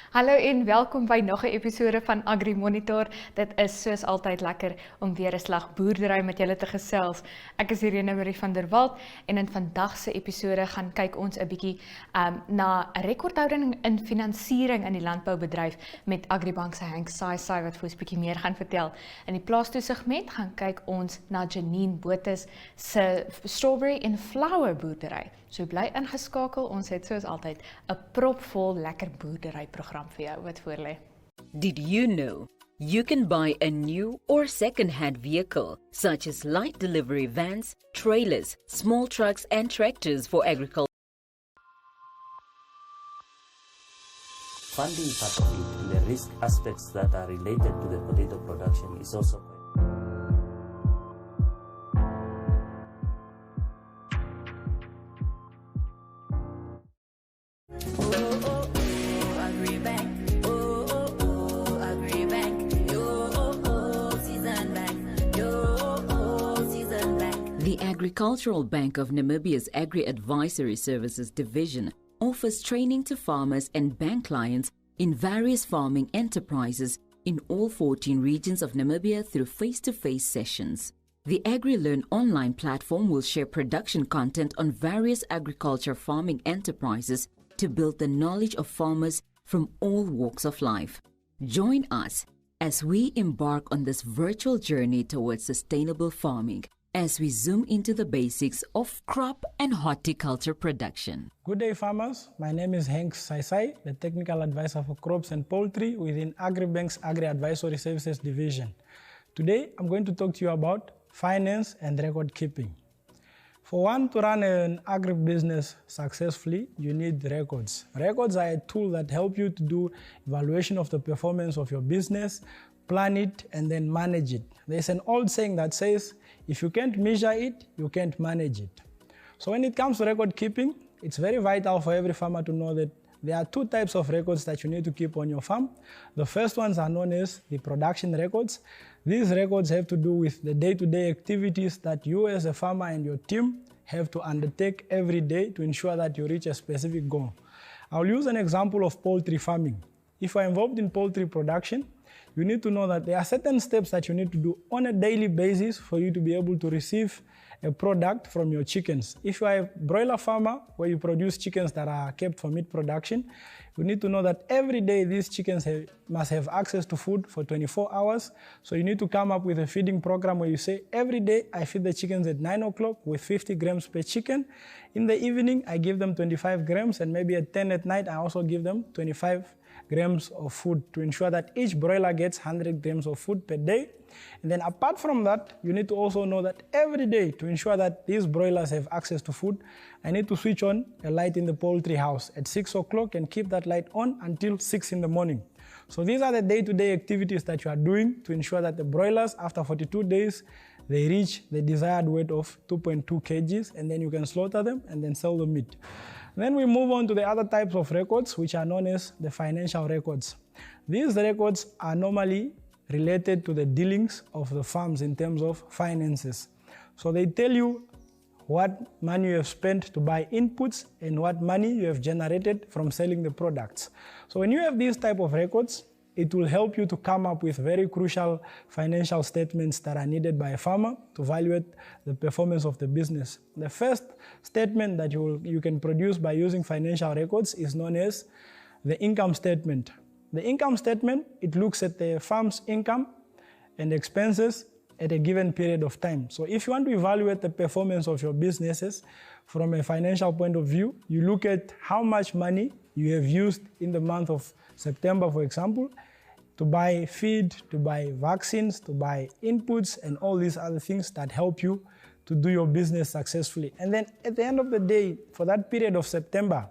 Hallo en welkom by nog 'n episode van Agri Monitor. Dit is soos altyd lekker om weer 'n slag boerdery met julle te gesels. Ek is Jeanine van der Walt en in vandag se episode gaan kyk ons 'n bietjie na rekordhouding in finansiering in die landboubedryf met AgriBank se Hanks Saisai wat vir ons 'n bietjie meer gaan vertel. In die Plaas Toe-segment gaan kyk ons na Jeanine Botes se Strawberry and Flower-boerdery. So bly ingeskakel, ons het soos altyd 'n propvol lekker boerdery program vir jou wat voorlê. Did you know you can buy a new or second-hand vehicle such as light delivery vans, trailers, small trucks and tractors for agriculture? Funding part of it and the risk aspects that are related to the potato production is also The Agricultural Bank of Namibia's Agri Advisory Services Division offers training to farmers and bank clients in various farming enterprises in all 14 regions of Namibia through face-to-face sessions. The AgriLearn online platform will share production content on various agriculture farming enterprises to build the knowledge of farmers from all walks of life. Join us as we embark on this virtual journey towards sustainable farming, as we zoom into the basics of crop and horticulture production. Good day, farmers. My name is Hanks Saisai, the Technical Advisor for Crops and Poultry within AgriBank's Agri Advisory Services Division. Today, I'm going to talk to you about finance and record keeping. For one to run an agribusiness successfully, you need records. Records are a tool that help you to do evaluation of the performance of your business, plan it, and then manage it. There's an old saying that says, if you can't measure it, you can't manage it. So when it comes to record keeping, it's very vital for every farmer to know that there are two types of records that you need to keep on your farm. The first ones are known as the production records. These records have to do with the day-to-day activities that you as a farmer and your team have to undertake every day to ensure that you reach a specific goal. I'll use an example of poultry farming. If you're involved in poultry production, you need to know that there are certain steps that you need to do on a daily basis for you to be able to receive a product from your chickens. If you are a broiler farmer where you produce chickens that are kept for meat production, you need to know that every day these chickens must have access to food for 24 hours. So you need to come up with a feeding program where you say, every day I feed the chickens at 9 o'clock with 50 grams per chicken. In the evening, I give them 25 grams, and maybe at 10 at night, I also give them 25 grams of food to ensure that each broiler gets 100 grams of food per day. And then apart from that, you need to also know that every day, to ensure that these broilers have access to food, I need to switch on a light in the poultry house at 6 o'clock and keep that light on until 6 in the morning. So these are the day-to-day activities that you are doing to ensure that the broilers, after 42 days, they reach the desired weight of 2.2 kgs, and then you can slaughter them and then sell the meat. Then we move on to the other types of records, which are known as the financial records. These records are normally related to the dealings of the farms in terms of finances. So they tell you what money you have spent to buy inputs and what money you have generated from selling the products. So when you have these type of records, it will help you to come up with very crucial financial statements that are needed by a farmer to evaluate the performance of the business. The first statement that you can produce by using financial records is known as the income statement. The income statement, it looks at the farm's income and expenses at a given period of time. So if you want to evaluate the performance of your businesses from a financial point of view, you look at how much money you have used in the month of September, for example, to buy feed, to buy vaccines, to buy inputs, and all these other things that help you to do your business successfully. And then at the end of the day, for that period of September,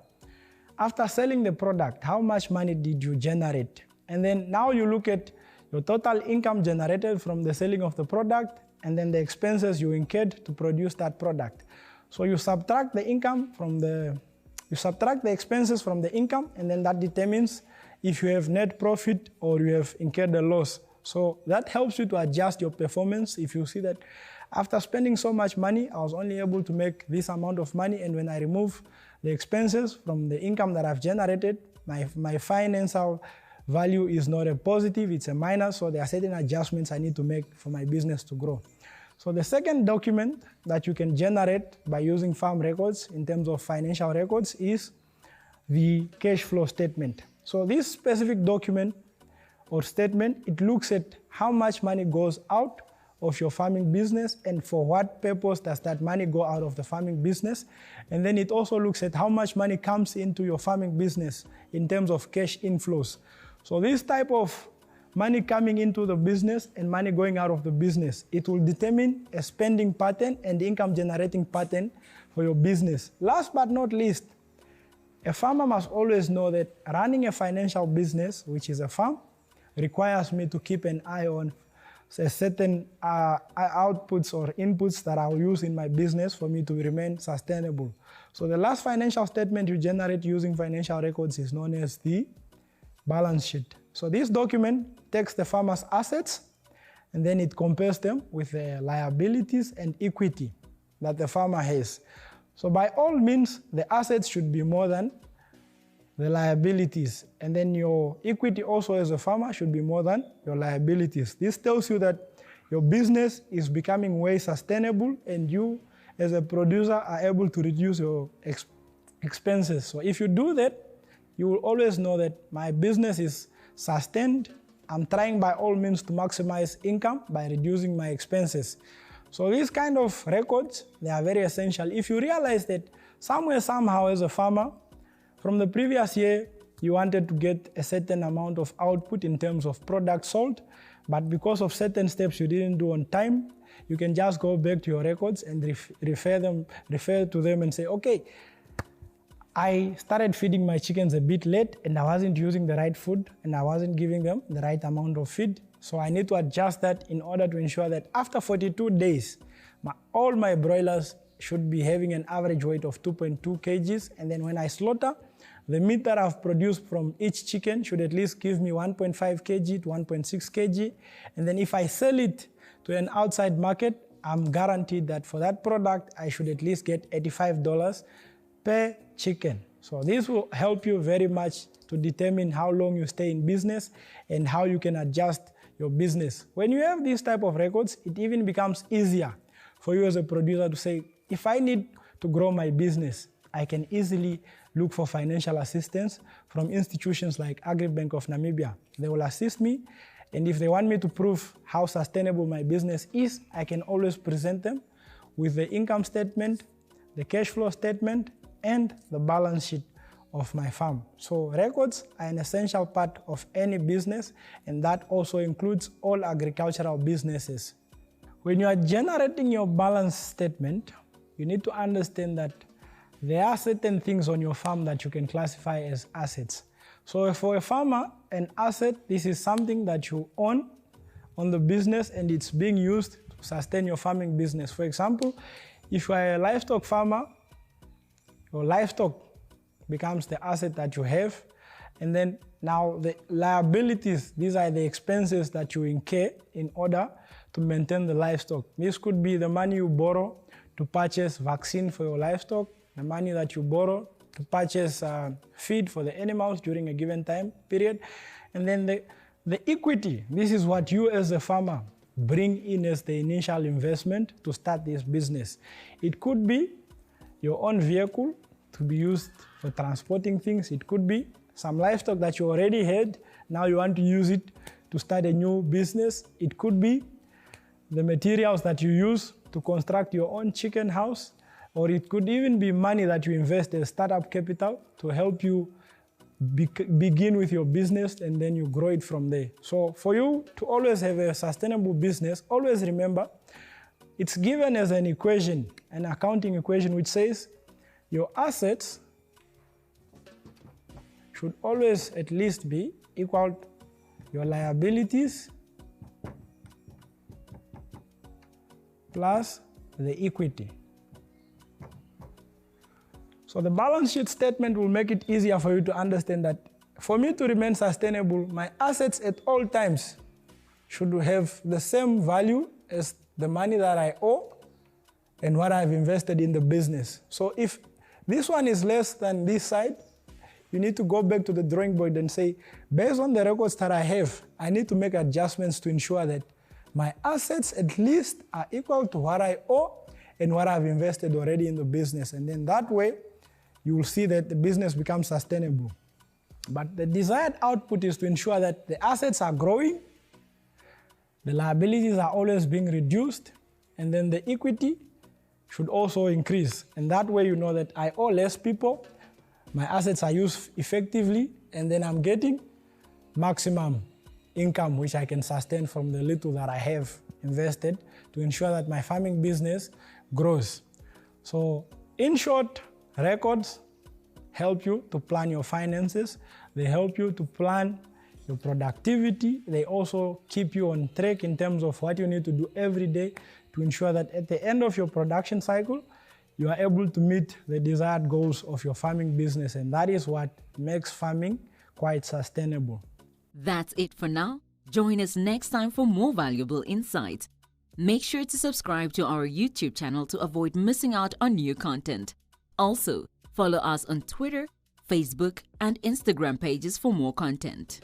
after selling the product, how much money did you generate? And then now you look at your total income generated from the selling of the product, and then the expenses you incurred to produce that product. So you subtract the income from you subtract the expenses from the income, and then that determines if you have net profit or you have incurred a loss. So that helps you to adjust your performance. If you see that after spending so much money, I was only able to make this amount of money, and when I remove the expenses from the income that I've generated, my financial value is not a positive, it's a minus, so there are certain adjustments I need to make for my business to grow. So the second document that you can generate by using farm records in terms of financial records is the cash flow statement. So this specific document or statement, it looks at how much money goes out of your farming business and for what purpose does that money go out of the farming business. And then it also looks at how much money comes into your farming business in terms of cash inflows. So this type of money coming into the business and money going out of the business, it will determine a spending pattern and income generating pattern for your business. Last but not least, a farmer must always know that running a financial business, which is a farm, requires me to keep an eye on certain outputs or inputs that I'll use in my business for me to remain sustainable. So the last financial statement you generate using financial records is known as the balance sheet. So this document takes the farmer's assets and then it compares them with the liabilities and equity that the farmer has. So by all means, the assets should be more than the liabilities, and then your equity also as a farmer should be more than your liabilities. This tells you that your business is becoming way sustainable and you as a producer are able to reduce your expenses. So if you do that, you will always know that my business is sustained. I'm trying by all means to maximize income by reducing my expenses. So these kind of records, they are very essential. If you realize that somewhere, somehow as a farmer, from the previous year, you wanted to get a certain amount of output in terms of product sold, but because of certain steps you didn't do on time, you can just go back to your records and refer to them and say, okay, I started feeding my chickens a bit late and I wasn't using the right food and I wasn't giving them the right amount of feed. So I need to adjust that in order to ensure that after 42 days, all my broilers should be having an average weight of 2.2 kgs. And then when I slaughter, the meat that I've produced from each chicken should at least give me 1.5 kg to 1.6 kg. And then if I sell it to an outside market, I'm guaranteed that for that product, I should at least get $85 per chicken. So this will help you very much to determine how long you stay in business and how you can adjust your business. When you have these type of records, it even becomes easier for you as a producer to say, if I need to grow my business, I can easily look for financial assistance from institutions like AgriBank of Namibia. They will assist me, and if they want me to prove how sustainable my business is, I can always present them with the income statement, the cash flow statement, and the balance sheet of my farm. So records are an essential part of any business, and that also includes all agricultural businesses. When you are generating your balance statement, you need to understand that there are certain things on your farm that you can classify as assets. So for a farmer, an asset, this is something that you own on the business and it's being used to sustain your farming business. For example, if you are a livestock farmer, your livestock becomes the asset that you have. And then now the liabilities, these are the expenses that you incur in order to maintain the livestock. This could be the money you borrow to purchase vaccine for your livestock, the money that you borrow to purchase feed for the animals during a given time period. And then the equity, this is what you as a farmer bring in as the initial investment to start this business. It could be your own vehicle to be used for transporting things. It could be some livestock that you already had, now you want to use it to start a new business. It could be the materials that you use to construct your own chicken house, or it could even be money that you invest as startup capital to help you begin with your business and then you grow it from there. So for you to always have a sustainable business, always remember it's given as an equation, an accounting equation, which says your assets should always at least be equal to your liabilities plus the equity. So the balance sheet statement will make it easier for you to understand that for me to remain sustainable, my assets at all times should have the same value as the money that I owe and what I've invested in the business. So if this one is less than this side, you need to go back to the drawing board and say, based on the records that I have, I need to make adjustments to ensure that my assets at least are equal to what I owe and what I've invested already in the business. And then that way, you will see that the business becomes sustainable. But the desired output is to ensure that the assets are growing, the liabilities are always being reduced, and then the equity should also increase. And that way you know that I owe less people, my assets are used effectively, and then I'm getting maximum income which I can sustain from the little that I have invested to ensure that my farming business grows. So in short, records help you to plan your finances, they help you to plan your productivity, they also keep you on track in terms of what you need to do every day to ensure that at the end of your production cycle, you are able to meet the desired goals of your farming business, and that is what makes farming quite sustainable. That's it for now. Join us next time for more valuable insights. Make sure to subscribe to our YouTube channel to avoid missing out on new content. Also, follow us on Twitter, Facebook, and Instagram pages for more content.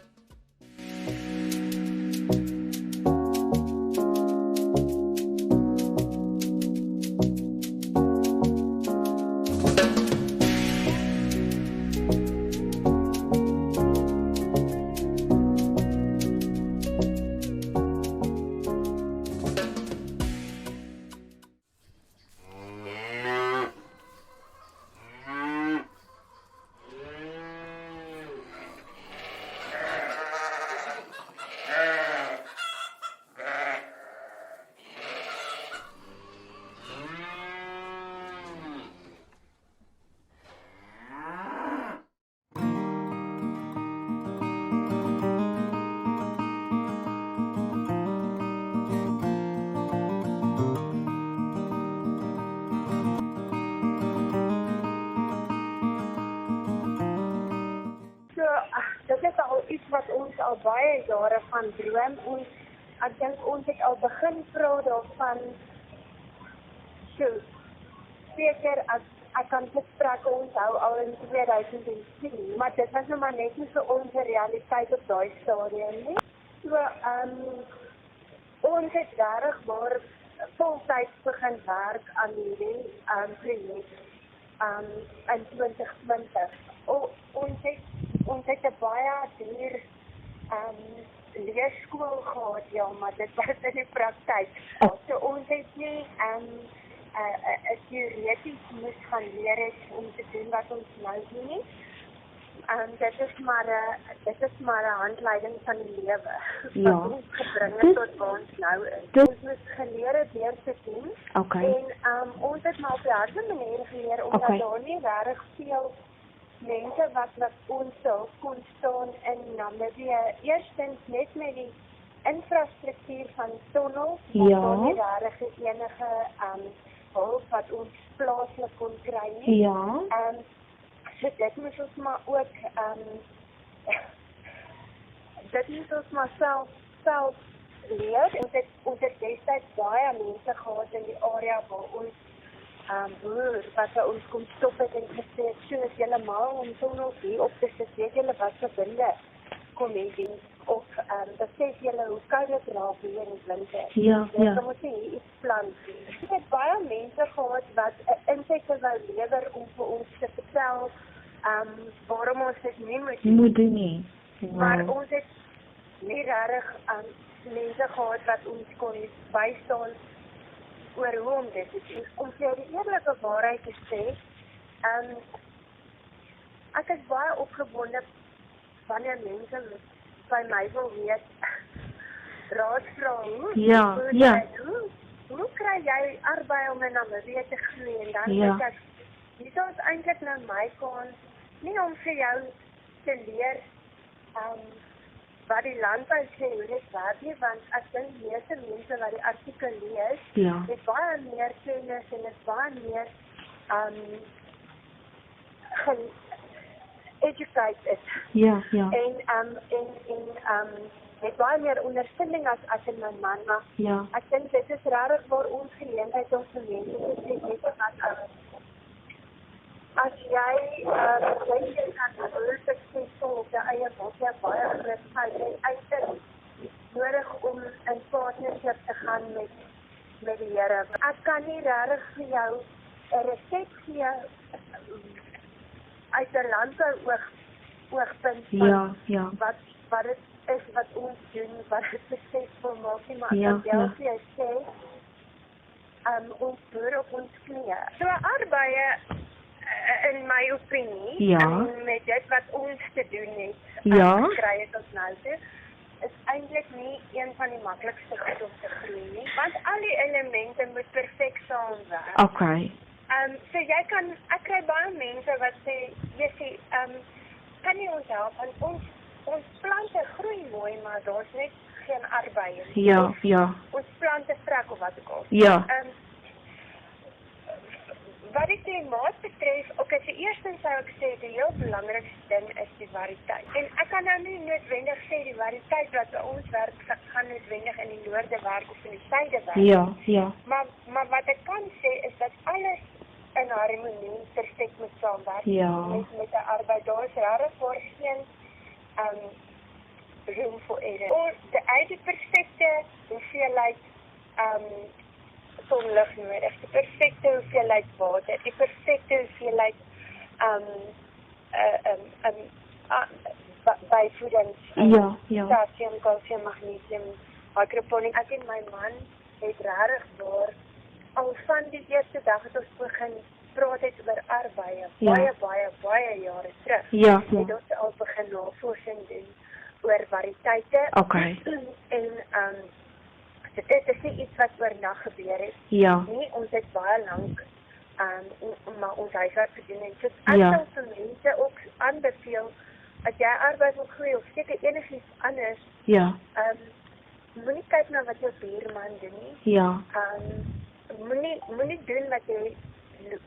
Dit is al iets wat ons al baie jare van droom. Ek dink ons het al begin praat daarvan. Seker ek kan gesprekke onthou al in 2010, maar dit was nou maar net nie vir ons realiteit op daai stadium nie. So ons het regtig maar voltyds begin werk aan hierdie projek in 2020. Ons het 'n baie duur leerskool gehad, ja, maar dit was in die praktyk. So ons het nie teoreties moes gaan leer het om te doen wat ons nou doen nie. Dit is maar 'n handleiding van die lewe. Ja. Wat ons gebring het tot waar ons nou is. Ons moes geleer het deur te doen. Okay. En ons het maar op die harde manier geleer, omdat daar nie regtig veel mense wat ons hulp kon staan in Namibië. Eerstens net met die infrastruktuur van tonnels, maar nie regtig enige hulp wat ons plaaslik kon kry nie. Ja. So dit moes ons maar ook dit moes ons maar self leer. Ons het destyds baie mense gehad in die area waar ons boer wat ons kom stop het en gesê het, so is julle mal om tonnels hier op te sit, weet julle wat verbinde kom hê, of besef julle hoe koud dit raak hier in die winter. Ja. Dan moet jy iets plan. Ek het baie mense gehad wat insigte wou lewer om vir ons te vertel waarom ons dit nie moet doen nie. Maar ons het nie regtig mense gehad wat ons kon bystaan oor hoe om dit te doen. Om vir die eerlike waarheid te sê, ek is baie opgewonde wanneer mense by my wil weet, raad vra hoe kry jy arbei om in Namibië te groei? En dan dink ek, hier is eintlik nou my kans, nie om vir jou te leer wat die landbou sê, hoe dit werk nie, want ek dink meeste mense wat die artikel lees, het baie meer kennis en is baie meer educated. En het baie meer ondervinding as in my man, maar ek dink dit is regtig waar ons geleentheid om vir mense te sê, as jy kan heel suksesvol op jou eie bosjie baie groot gaan en eintlik nodig om in partnership te gaan met die Here. Ek kan nie regtig vir jou 'n resep gee uit 'n landbou-oogpunt van wat dit is wat ons doen, wat dit suksesvol maak nie, maar ek wil vir jou sê, ons boer op ons knieë. So arbeie, in my opinie, met dit wat ons te doen het, kry ek ons nou toe, is eintlik nie een van die maklikste goed om te groei nie, want al die elemente moet perfek saamwerk. Okay. So ek kry baie mense wat sê, kan nie ons help, want ons plante groei mooi, maar daar's net geen arbeid. Ons plante vrek of wat ook al. Wat die klimaat betref, so eerstens sou ek sê, die heel belangrikste ding is die variëteit. En ek kan nou nie noodwendig sê, die variëteit wat by ons werk, gaan noodwendig in die noorde werk of in die suide werk. Maar wat ek kan sê, is dat alles in harmonie perfek moet saamwerk. Met die arbeid, daar is regtig voor geen room for error. Die perfekte hoeveelheid sonlig nodig, die perfekte hoeveelheid water, die perfekte hoeveelheid byvoedings, potassium, calcium, magnesium, hydroponiek. Ek en my man het regtig daar, al van die eerste dag het ons begin praat het oor arbeie, baie jare terug. Het ons al begin navorsing doen oor variëteite. En dit is nie iets wat oornag gebeur het. Nie, ons het baie lank maar ons huiswerk gedoen en so ek sal vir mense ook aanbeveel, as jy arbeid wil groei of seker enigiets anders, moenie kyk na wat jou buurman doen nie. Moenie doen wat jy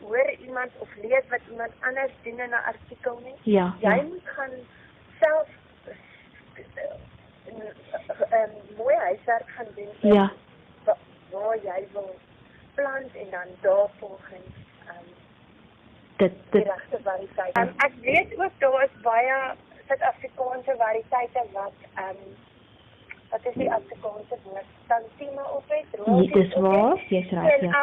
hoor iemand of lees wat iemand anders doen in 'n artikel nie. Jy moet gaan self mooi huiswerk gaan doen. Waar jy wil plant en dan daarvolgens die regte variëteit. Ek weet ook daar is baie Suid-Afrikaanse variëteite wat is die Afrikaanse woord? Tantima op het, dis waar, jy's reg. In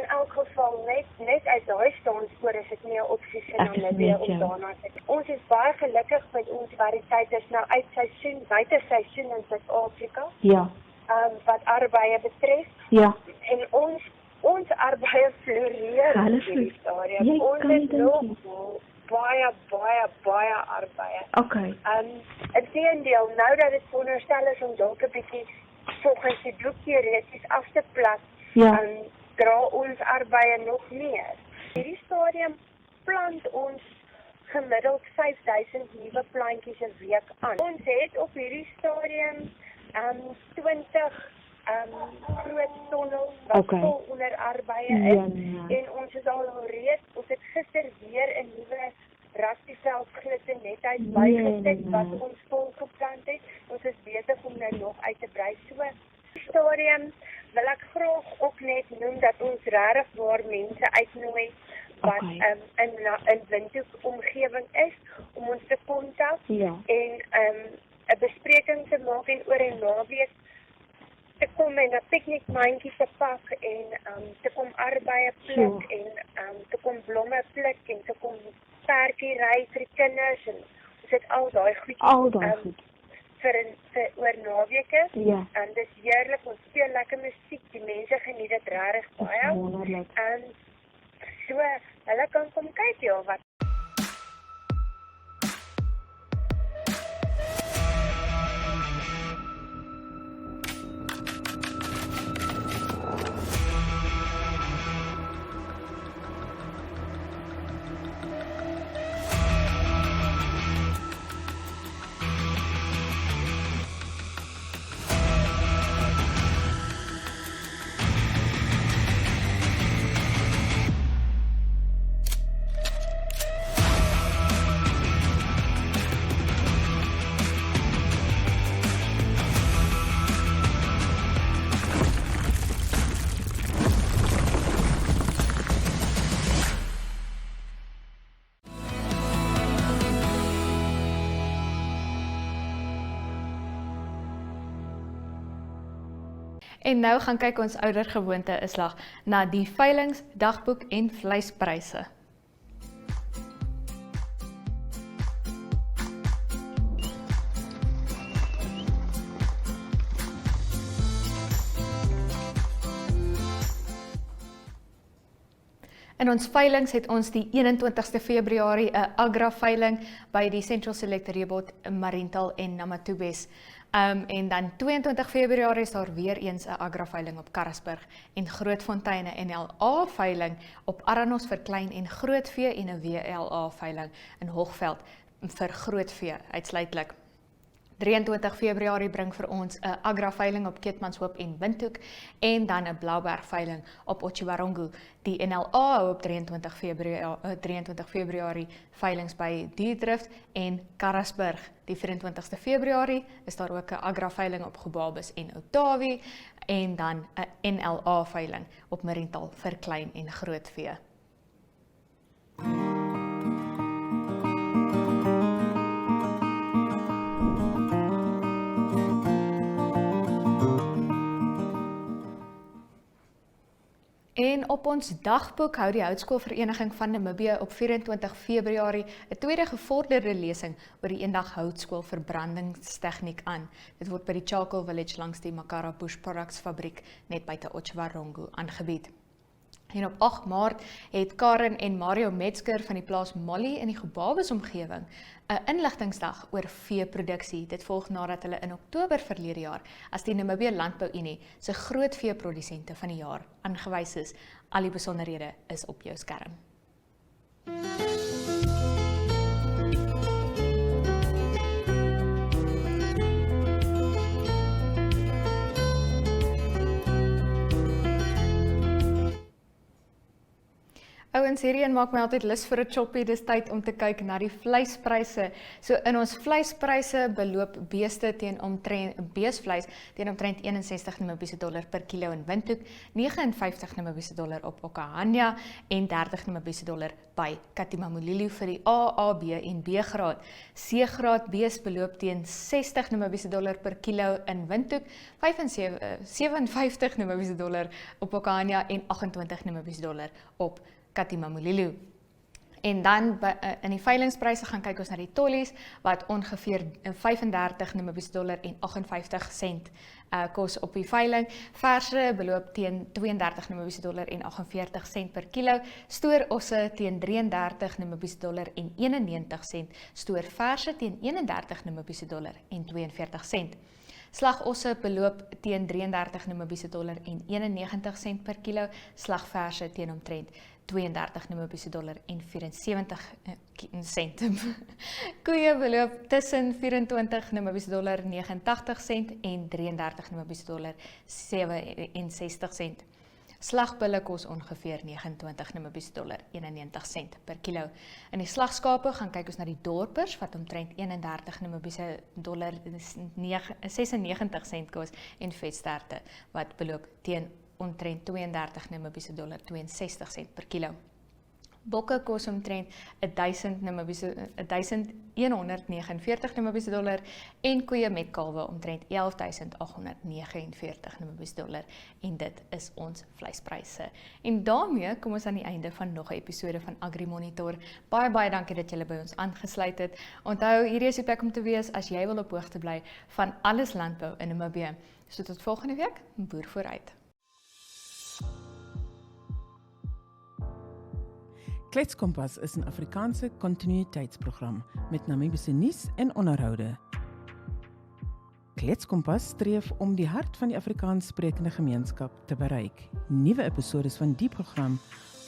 elk geval net uit daai standspoor is dit nie 'n opsie vir Namibië om daarna te kyk. Ons is baie gelukkig met ons variëteite is nou uit seisoen, buite seisoen in Suid-Afrika. Wat arbeie betref. En ons arbeie floreer in hierdie stadium. Ons het nog baie arbeie. Inteendeel, nou dat dit veronderstel is om dalk 'n bietjie volgens die boek teoreties af te plat, dra ons arbeie nog meer. Hierdie stadium plant ons gemiddeld 5000 nuwe plantjies 'n week aan. Ons het op hierdie stadium 20 groot tonnels wat vol onder arbeie is. En ons is al reeds, ons het gister weer 'n nuwe rastieveld glitte net uit bygesit wat ons vol geplant het. Ons is besig om nou nog uit te brei. So, die stadium wil ek graag ook net noem dat ons regtig waar mense uitnooi wat in Windhoek omgewing is om ons te kontak en 'n bespreking te maak en oor 'n naweek te kom en 'n piknikmandjie te pak en te kom arbeie pluk en te kom blomme pluk en te kom perdjie ry vir die kinders en ons het al daai goedjies vir oor naweke. En dis heerlik, ons speel lekker musiek, die mense geniet dit regtig baie. En so, hulle kan kom kyk wat En nou gaan kyk ons oudergewoonte 'n slag na die veilings, dagboek en vleispryse. In ons veilings het ons die 21ste Februarie 'n Agra-veiling by die Central Select Rebot, Mariental en Namatubes. En dan 22 Februarie is daar weer eens 'n Agra-veiling op Karasburg en Grootfontein 'n NLA-veiling op Aranos vir klein en grootvee en 'n WLA-veiling in Hoogveld vir grootvee uitsluitlik. 23 Februarie bring vir ons 'n Agra-veiling op Keetmanshoop en Windhoek en dan 'n Blauberg-veiling op Otjiwarongo. Die NLA hou op 23 Februarie veilings by Diedrift en Karasburg. Die 24ste Februarie is daar ook 'n Agra-veiling op Gobabis en Otawie en dan 'n NLA-veiling op Mariental vir klein en grootvee. En op ons dagboek hou die Houtskoolvereniging van Namibië op 24 Februarie 'n tweede gevorderde lesing oor die eendag houtskool verbrandingstegniek aan. Dit word by die Charcoal Village langs die Makara Bush Products fabriek net buite Otjiwarongo aangebied. En op 8 Maart het Karen en Mario Metzger van die plaas Molly in die Gobabis omgewing 'n inligtingsdag oor veeproduksie. Dit volg nadat hulle in Oktober verlede jaar as die Namibië Landbou Unie se groot veeprodusente van die jaar aangewys is. Al die besonderhede is op jou skerm. Ouens, hierheen maak my altyd lus vir 'n choppie. Dis tyd om te kyk na die vleispryse. So in ons vleispryse beloop beesvleis teen omtrent 61 Namibiese dollar per kilo in Windhoek, 59 Namibiese dollar op Okahania en 30 Namibiese dollar by Katimamulilo vir die A, B en B graad. C-graad bees beloop teen 60 Namibiese dollar per kilo in Windhoek, 57 Namibiese dollar op Okahania en 28 Namibiese dollar op Katimamulilo. En dan in die veilingspryse gaan kyk ons na die tollies wat ongeveer 35 Namibiese dollar en 58 sent kos op die veiling. Verse beloop teen 32 Namibiese dollar en 48 sent per kilo. Stoorosse teen 33 Namibiese dollar en 91 sent. Stoorverse teen 31 Namibiese dollar en 42 sent. Slagosse beloop teen 33 Namibiese dollar en 91 sent per kilo. Slagverse teen omtrent 32 Namibiese dollar en 74 sent. Koeie beloop tussen 24 Namibiese dollar 89 sent en 33 Namibiese dollar 67 sent. Slagbulle kos ongeveer 29 Namibiese dollar 91 sent per kilo. In die slagskape gaan kyk ons na die dorpers wat omtrent 31 Namibiese dollar 96 sent kos en vetsterte wat beloop teen omtrent 32 Namibiese dollar 62 sent per kilo. Bokke kos omtrent 1149 Namibiese dollar en koeie met kalwe omtrent 11.849 Namibiese dollar en dit is ons vleispryse. En daarmee kom ons aan die einde van nog 'n episode van Agri Monitor. Baie dankie dat julle by ons aangesluit het. Onthou, hierdie is die plek om te wees as jy wil op hoogte bly van alles landbou in Namibië. So tot volgende week, boer vooruit. Kletskompas is 'n Afrikaanse kontinuïteitsprogram met Namibiese nuus en onderhoude. Kletskompas streef om die hart van die Afrikaanssprekende gemeenskap te bereik. Nuwe episodes van die program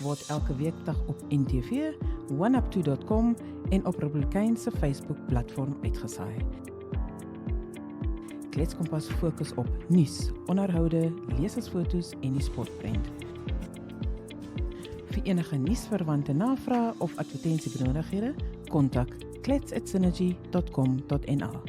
word elke weekdag op NTV, oneup2.com en op Republikein se Facebook-platform uitgesaai. Kletskompas fokus op nuus, onderhoude, lesersfoto's en die sportprent. Vir enige nuusverwante navrae of advertensiebenodigdhede, kontak klets@synergy.com.na.